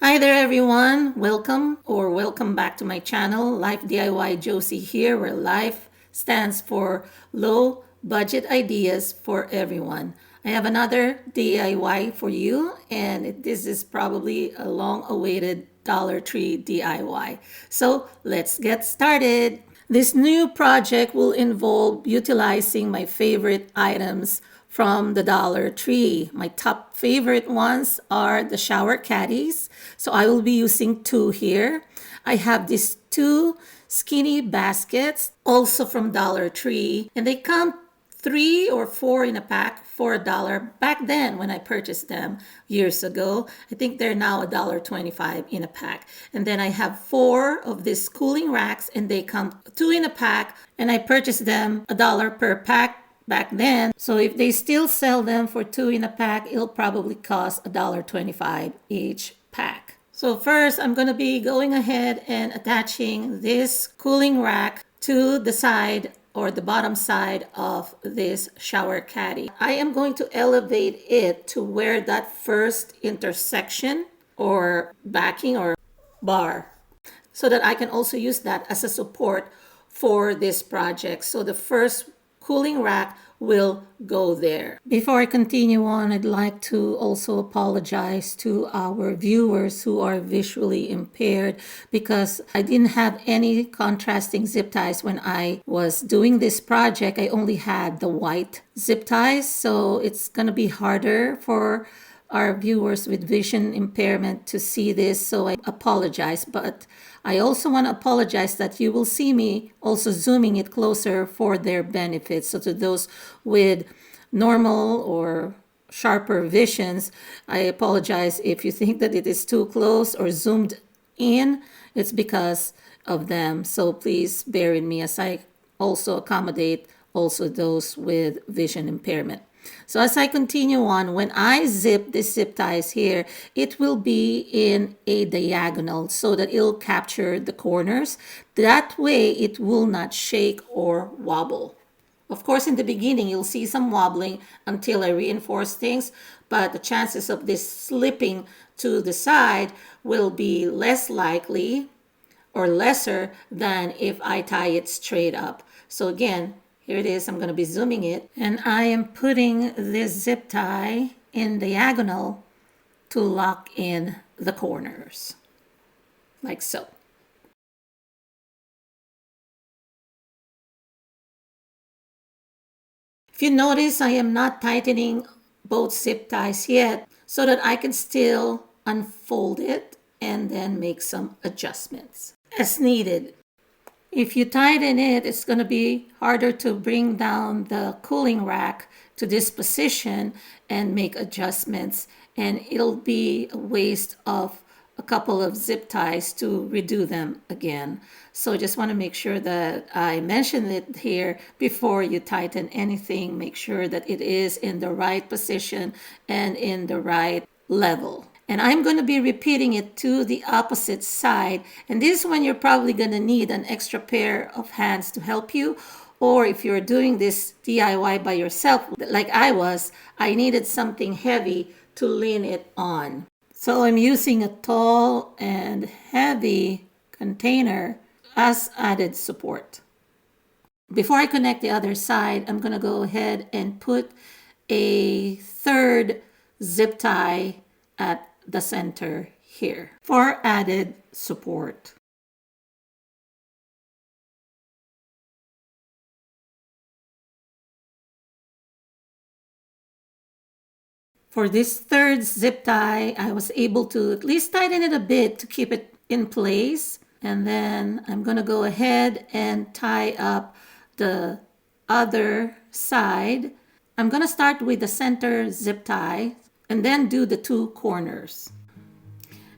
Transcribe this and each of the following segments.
Hi there everyone, welcome back to my channel, Life DIY Josie here, where life stands for low budget ideas for everyone. I have another DIY for you, and this is probably a long awaited Dollar Tree DIY. So let's get started. This new project will involve utilizing my favorite items from the Dollar Tree. My top favorite ones are the shower caddies. So I will be using two here. I have these two skinny baskets, also from Dollar Tree, and they come three or four in a pack for $1 back then when I purchased them years ago. I think they're now $1.25 in a pack. And then I have four of these cooling racks, and they come two in a pack, and I purchased them $1 per pack back then. So if they still sell them for two in a pack, it'll probably cost $1.25 each pack. So first, I'm going to be going ahead and attaching this cooling rack to the side or the bottom side of this shower caddy. I am going to elevate it to where that first intersection or backing or bar, so that I can also use that as a support for this project. So the first cooling rack will go there. Before I continue on, I'd like to also apologize to our viewers who are visually impaired, because I didn't have any contrasting zip ties when I was doing this project. I only had the white zip ties, so it's gonna be harder for our viewers with vision impairment to see this, so I apologize. But I also want to apologize that you will see me also zooming it closer for their benefit. So to those with normal or sharper visions, I apologize if you think that it is too close or zoomed in. It's because of them. So please bear with me as I also accommodate also those with vision impairment. So as I continue on, when I zip this zip ties here, it will be in a diagonal so that it'll capture the corners. That way it will not shake or wobble. Of course, in the beginning, you'll see some wobbling until I reinforce things, but the chances of this slipping to the side will be less likely or lesser than if I tie it straight up. So again, here it is. I'm going to be zooming it, and I am putting this zip tie in diagonal to lock in the corners, like so. If you notice, I am not tightening both zip ties yet, so that I can still unfold it and then make some adjustments as needed. If you tighten it, it's going to be harder to bring down the cooling rack to this position and make adjustments, and it'll be a waste of a couple of zip ties to redo them again. So just want to make sure that I mention it here before you tighten anything. Make sure that it is in the right position and in the right level. And I'm going to be repeating it to the opposite side. And this is when you're probably going to need an extra pair of hands to help you. Or if you're doing this DIY by yourself, like I was, I needed something heavy to lean it on. So I'm using a tall and heavy container as added support. Before I connect the other side, I'm going to go ahead and put a third zip tie at the center here for added support. For this third zip tie, I was able to at least tighten it a bit to keep it in place. And then I'm going to go ahead and tie up the other side. I'm going to start with the center zip tie and then do the two corners.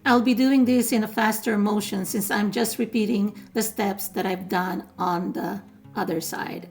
I'll be doing this in a faster motion since I'm just repeating the steps that I've done on the other side.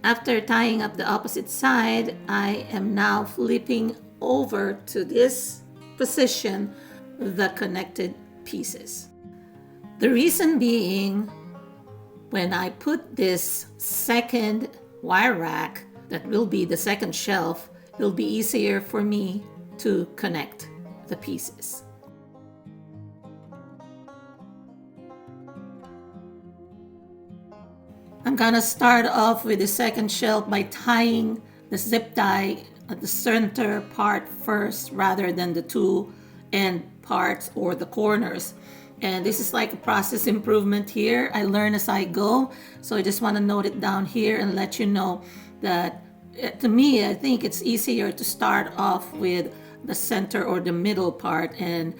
After tying up the opposite side, I am now flipping over to this position the connected pieces. The reason being, when I put this second wire rack, that will be the second shelf, it'll be easier for me to connect the pieces. I'm gonna start off with the second shelf by tying the zip tie at the center part first rather than the two end parts or the corners. And this is like a process improvement here. I learn as I go. So I just want to note it down here and let you know that to me, I think it's easier to start off with the center or the middle part. And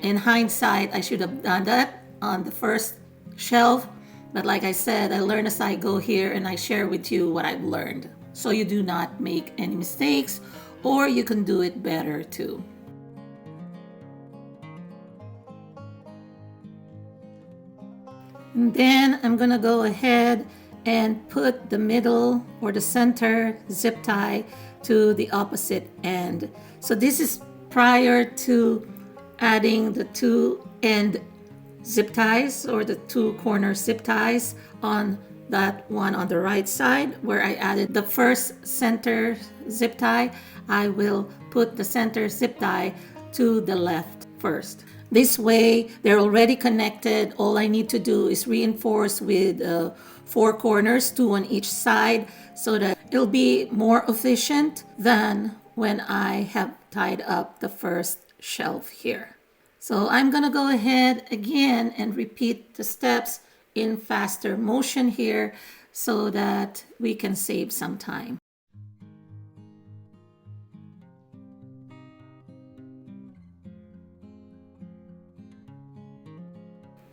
in hindsight, I should have done that on the first shelf. But like I said, I learn as I go here and I share with you what I've learned. So you do not make any mistakes, or you can do it better too. And then I'm gonna go ahead and put the middle or the center zip tie to the opposite end. So this is prior to adding the two end zip ties or the two corner zip ties on that one on the right side where I added the first center zip tie. I will put the center zip tie to the left first. This way they're already connected. All I need to do is reinforce with 4 corners, 2 on each side, so that it'll be more efficient than when I have tied up the first shelf here. So I'm gonna go ahead again and repeat the steps in faster motion here so that we can save some time.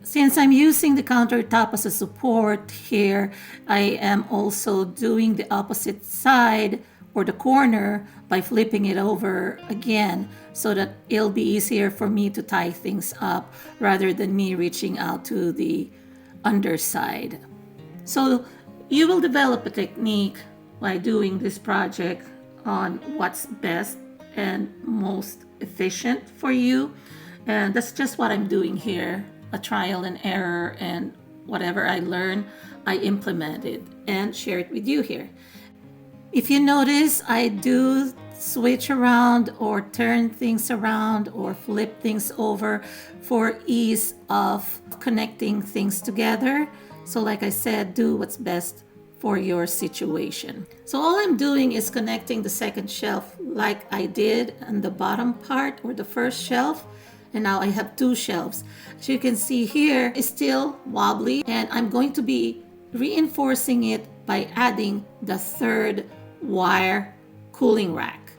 Since I'm using the countertop as a support here, I am also doing the opposite side or the corner by flipping it over again so that it'll be easier for me to tie things up rather than me reaching out to the underside. So you will develop a technique by doing this project on what's best and most efficient for you. And that's just what I'm doing here, a trial and error, and whatever I learn, I implement it and share it with you here. If you notice, I do switch around or turn things around or flip things over for ease of connecting things together. So like I said, do what's best for your situation. So all I'm doing is connecting the second shelf like I did on the bottom part or the first shelf. And now I have 2 shelves. As you can see here, it's still wobbly, and I'm going to be reinforcing it by adding the third wire cooling rack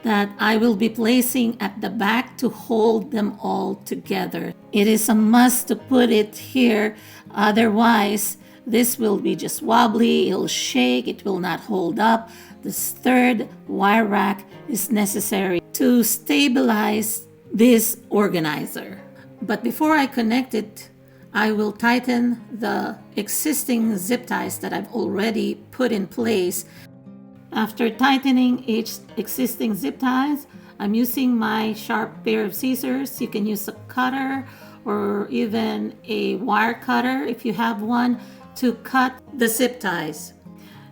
that I will be placing at the back to hold them all together. It is a must to put it here, otherwise this will be just wobbly, it'll shake, it will not hold up. This third wire rack is necessary to stabilize this organizer. But before I connect it, I will tighten the existing zip ties that I've already put in place. After tightening each existing zip ties, I'm using my sharp pair of scissors. You can use a cutter or even a wire cutter if you have one to cut the zip ties.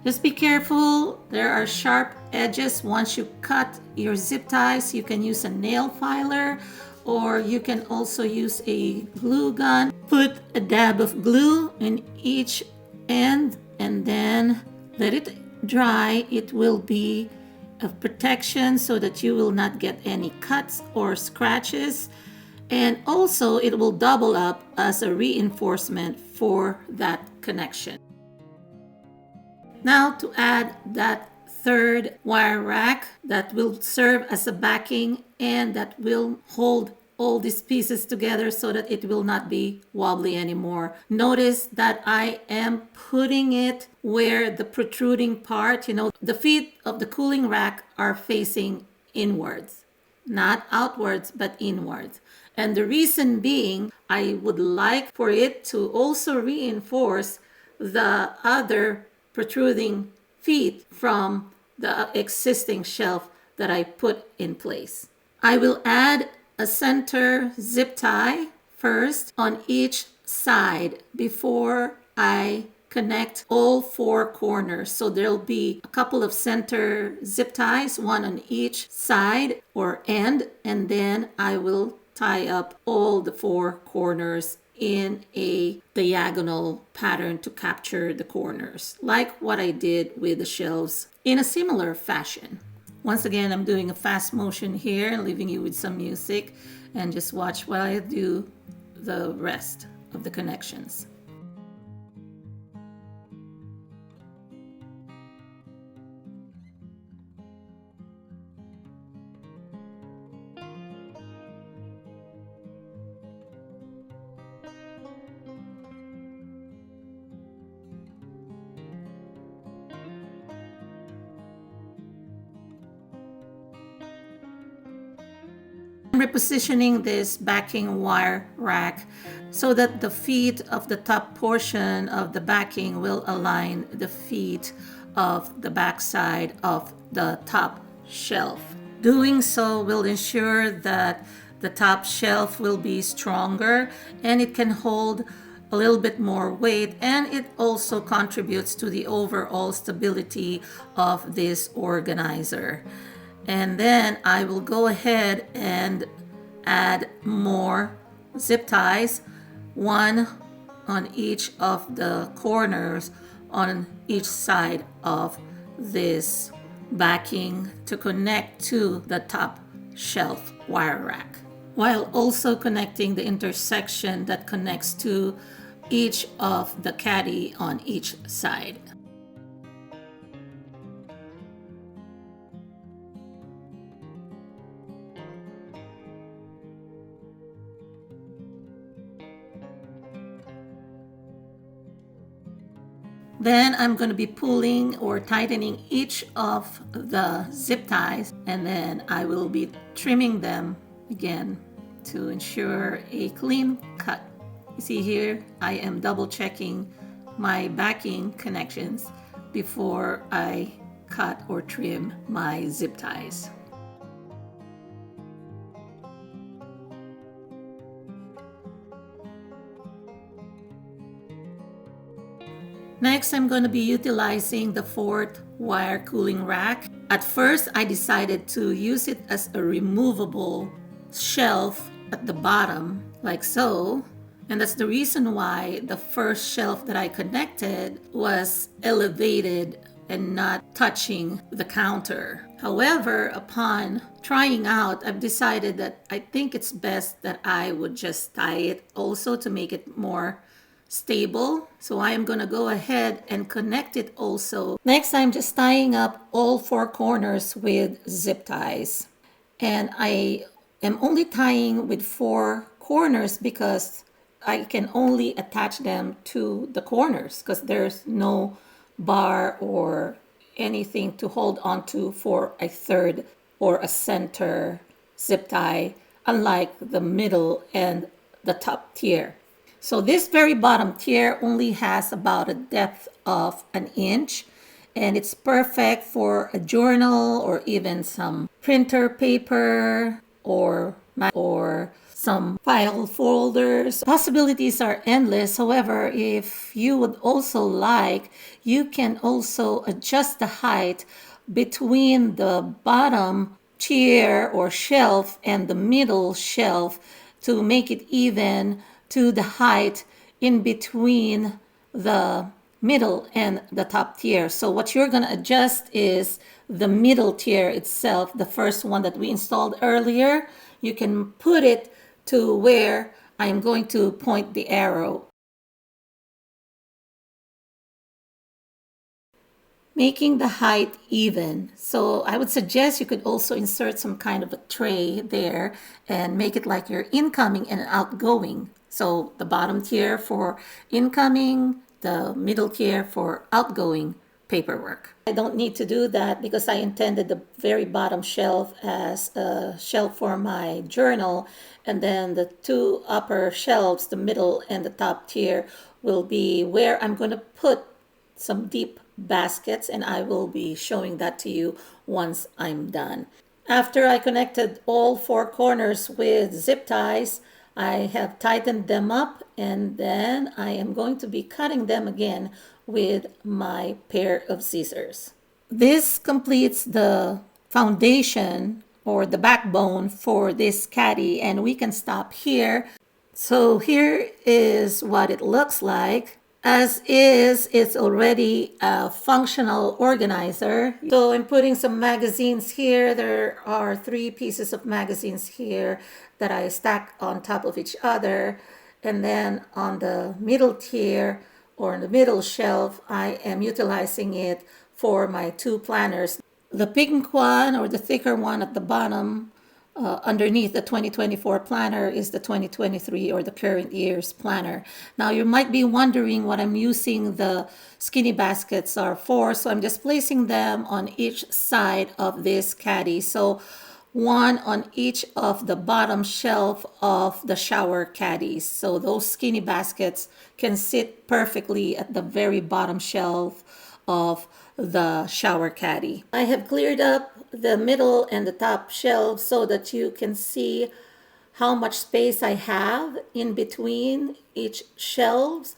Just be careful, there are sharp edges. Once you cut your zip ties, you can use a nail filer or you can also use a glue gun. Put a dab of glue in each end and then let it dry. It will be a protection so that you will not get any cuts or scratches. And also it will double up as a reinforcement for that connection. Now to add that third wire rack that will serve as a backing and that will hold all these pieces together so that it will not be wobbly anymore. Notice that I am putting it where the protruding part, the feet of the cooling rack are facing inwards, not outwards, but inwards. And the reason being, I would like for it to also reinforce the other protruding feet from the existing shelf that I put in place. I will add a center zip tie first on each side before I connect all four corners. So there'll be a couple of center zip ties, one on each side or end, and then I will tie up all the four corners in a diagonal pattern to capture the corners, like what I did with the shelves in a similar fashion. Once again, I'm doing a fast motion here, leaving you with some music, and just watch while I do the rest of the connections. I'm repositioning this backing wire rack so that the feet of the top portion of the backing will align the feet of the backside of the top shelf. Doing so will ensure that the top shelf will be stronger and it can hold a little bit more weight, and it also contributes to the overall stability of this organizer. And then I will go ahead and add more zip ties, one on each of the corners on each side of this backing to connect to the top shelf wire rack, while also connecting the intersection that connects to each of the caddy on each side. Then I'm going to be pulling or tightening each of the zip ties, and then I will be trimming them again to ensure a clean cut. You see here, I am double checking my backing connections before I cut or trim my zip ties. Next, I'm going to be utilizing the fourth wire cooling rack. At first, I decided to use it as a removable shelf at the bottom, like so. And that's the reason why the first shelf that I connected was elevated and not touching the counter. However, upon trying out, I've decided that I think it's best that I would just tie it also to make it more stable. So I am going to go ahead and connect it also. Next, I'm just tying up all four corners with zip ties. And I am only tying with four corners because I can only attach them to the corners because there's no bar or anything to hold onto for a third or a center zip tie, unlike the middle and the top tier. So this very bottom tier only has about a depth of 1 inch, and it's perfect for a journal or even some printer paper or some file folders. Possibilities are endless. However, if you would also like, you can also adjust the height between the bottom tier or shelf and the middle shelf to make it even to the height in between the middle and the top tier. So what you're going to adjust is the middle tier itself, the first one that we installed earlier. You can put it to where I'm going to point the arrow, making the height even. So I would suggest you could also insert some kind of a tray there and make it like your incoming and outgoing. So the bottom tier for incoming, the middle tier for outgoing paperwork. I don't need to do that because I intended the very bottom shelf as a shelf for my journal, and then the two upper shelves, the middle and the top tier, will be where I'm going to put some deep baskets, and I will be showing that to you once I'm done. After I connected all four corners with zip ties, I have tightened them up, and then I am going to be cutting them again with my pair of scissors. This completes the foundation or the backbone for this caddy, and we can stop here. So here is what it looks like. As is, it's already a functional organizer. So I'm putting some magazines here. There are 3 pieces of magazines here that I stack on top of each other. And then on the middle tier or in the middle shelf, I am utilizing it for my 2 planners. The pink one or the thicker one at the bottom underneath the 2024 planner is the 2023 or the current year's planner. Now you might be wondering what I'm using the skinny baskets are for. So I'm just placing them on each side of this caddy. So one on each of the bottom shelf of the shower caddies. So those skinny baskets can sit perfectly at the very bottom shelf of the shower caddy. I have cleared up the middle and the top shelves so that you can see how much space I have in between each shelves.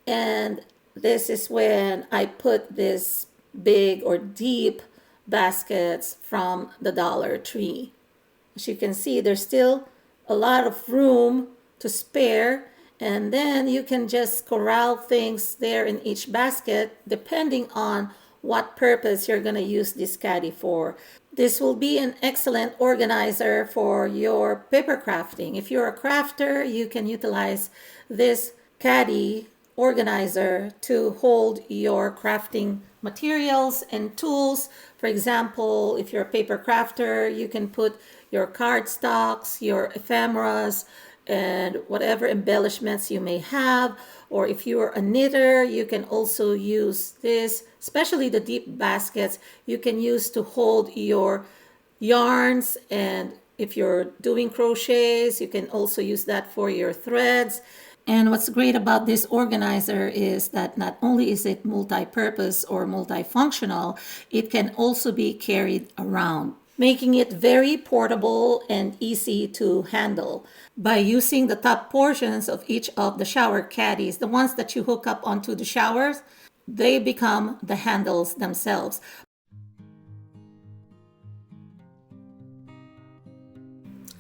And this is when I put this big or deep baskets from the Dollar Tree. As you can see, there's still a lot of room to spare, and then you can just corral things there in each basket depending on what purpose you're going to use this caddy for. This will be an excellent organizer for your paper crafting. If you're a crafter, you can utilize this caddy organizer to hold your crafting materials and tools. For example, if you're a paper crafter, you can put your cardstocks, your ephemeras, and whatever embellishments you may have. Or if you're a knitter, you can also use this, especially the deep baskets, you can use to hold your yarns. And if you're doing crochets, you can also use that for your threads. And what's great about this organizer is that not only is it multi-purpose or multifunctional, it can also be carried around, making it very portable and easy to handle. By using the top portions of each of the shower caddies, the ones that you hook up onto the showers, they become the handles themselves.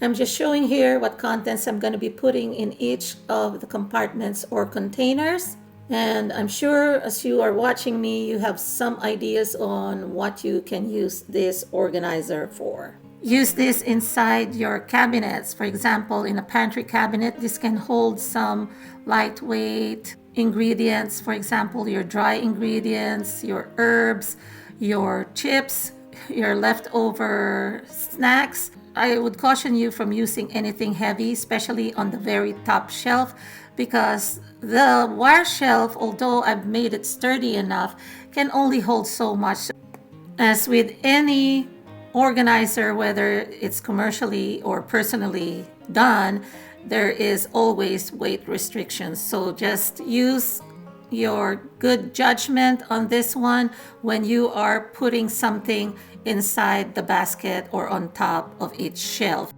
I'm just showing here what contents I'm going to be putting in each of the compartments or containers. And I'm sure as you are watching me, you have some ideas on what you can use this organizer for. Use this inside your cabinets. For example, in a pantry cabinet, this can hold some lightweight ingredients. For example, your dry ingredients, your herbs, your chips, your leftover snacks. I would caution you from using anything heavy, especially on the very top shelf, because the wire shelf, although I've made it sturdy enough, can only hold so much. As with any organizer, whether it's commercially or personally done, there is always weight restrictions. So just use your good judgment on this one when you are putting something inside the basket or on top of each shelf.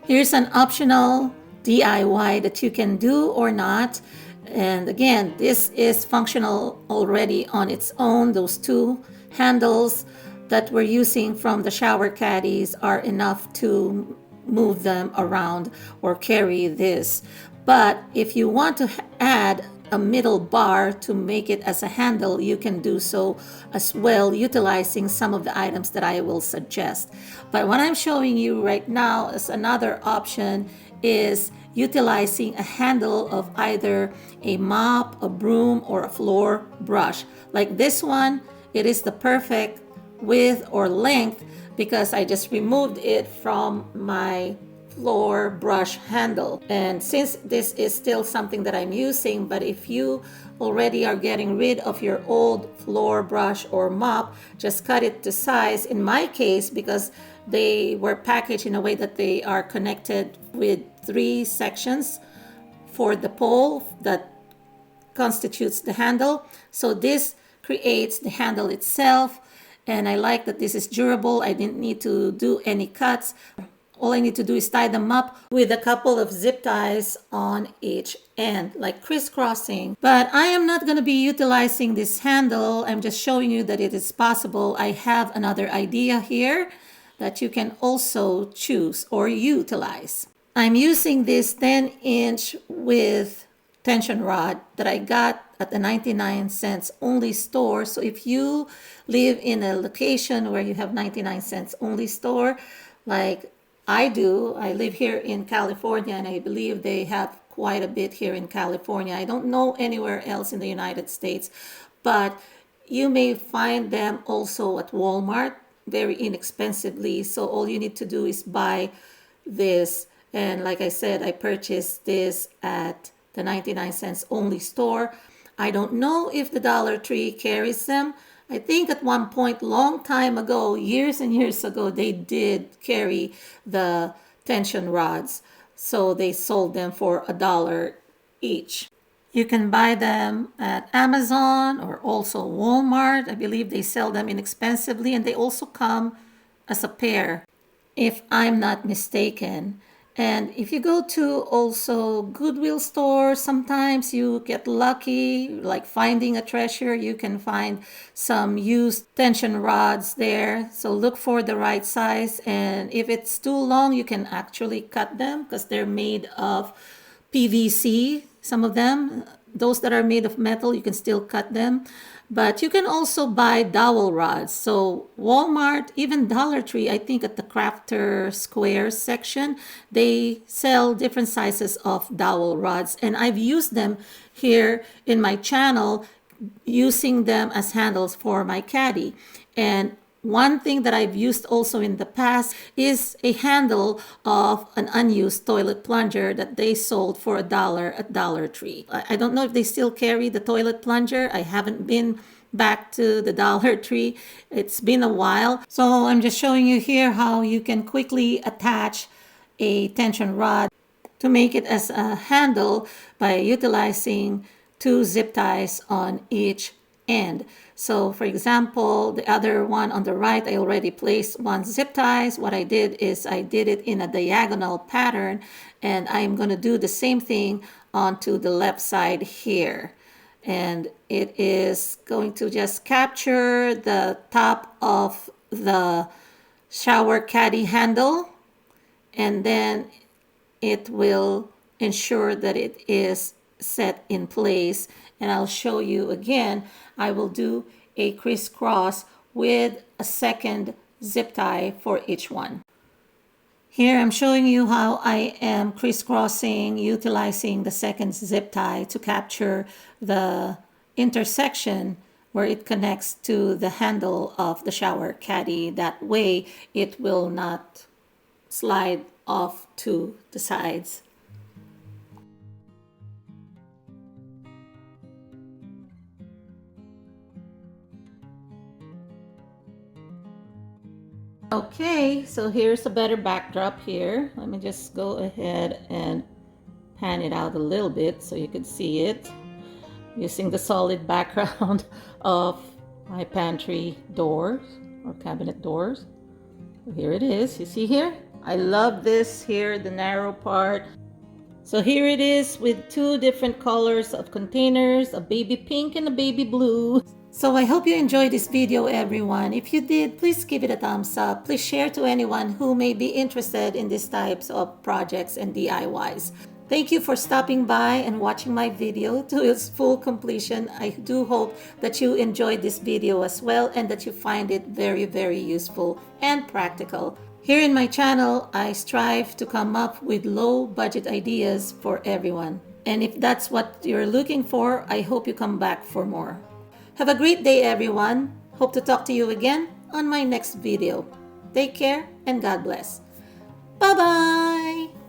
Here's an optional DIY that you can do or not. And again, this is functional already on its own. Those 2 handles that we're using from the shower caddies are enough to move them around or carry this. But if you want to add a middle bar to make it as a handle, you can do so as well, utilizing some of the items that I will suggest. But what I'm showing you right now as another option is utilizing a handle of either a mop, a broom, or a floor brush. Like this one, it is the perfect width or length because I just removed it from my floor brush handle. And since this is still something that I'm using, but if you already are getting rid of your old floor brush or mop, just cut it to size. In my case, because they were packaged in a way that they are connected with 3 sections for the pole that constitutes the handle. So this creates the handle itself, and I like that this is durable. I didn't need to do any cuts. All I need to do is tie them up with a couple of zip ties on each end, like crisscrossing. But I am not going to be utilizing this handle. I'm just showing you that it is possible. I have another idea here that you can also choose or utilize. I'm using this 10-inch width tension rod that I got at the 99 cents only store. So if you live in a location where you have 99 cents only store, like I do, I live here in California, and I believe they have quite a bit here in California. I don't know anywhere else in the United States, but you may find them also at Walmart very inexpensively. So all you need to do is buy this. And like I said, I purchased this at the 99 cents only store. I don't know if the Dollar Tree carries them. I think at one point, long time ago, years and years ago, they did carry the tension rods. So they sold them for $1 each. You can buy them at Amazon or also Walmart. I believe they sell them inexpensively, and they also come as a pair, if I'm not mistaken. And if you go to also Goodwill stores, sometimes you get lucky, like finding a treasure. You can find some used tension rods there. So look for the right size. And if it's too long, you can actually cut them because they're made of PVC. Some of them, those that are made of metal, you can still cut them. But you can also buy dowel rods. So Walmart, even Dollar Tree, I think at the Crafter Squares section, they sell different sizes of dowel rods. And I've used them here in my channel, using them as handles for my caddy. And one thing that I've used also in the past is a handle of an unused toilet plunger that they sold for $1 at Dollar Tree. I don't know if they still carry the toilet plunger. I haven't been back to the Dollar Tree. It's been a while. So I'm just showing you here how you can quickly attach a tension rod to make it as a handle by utilizing 2 zip ties on each end. So for example, the other one on the right, I already placed 1 zip ties. What I did is I did it in a diagonal pattern, and I'm going to do the same thing onto the left side here. And it is going to just capture the top of the shower caddy handle, and then it will ensure that it is set in place. And I'll show you again. I will do a crisscross with a second zip tie for each one. Here I'm showing you how I am crisscrossing, utilizing the second zip tie to capture the intersection where it connects to the handle of the shower caddy. That way it will not slide off to the sides. Okay, so here's a better backdrop here. Let me just go ahead and pan it out a little bit so you can see it, using the solid background of my pantry doors or cabinet doors. Here it is. You see here? I love this here, the narrow part. So here it is with 2 different colors of containers, a baby pink and a baby blue. So I hope you enjoyed this video, everyone. If you did, please give it a thumbs up. Please share to anyone who may be interested in these types of projects and DIYs. Thank you for stopping by and watching my video to its full completion. I do hope that you enjoyed this video as well and that you find it very, very useful and practical. Here in my channel, I strive to come up with low budget ideas for everyone. And if that's what you're looking for, I hope you come back for more. Have a great day, everyone. Hope to talk to you again on my next video. Take care and God bless. Bye-bye.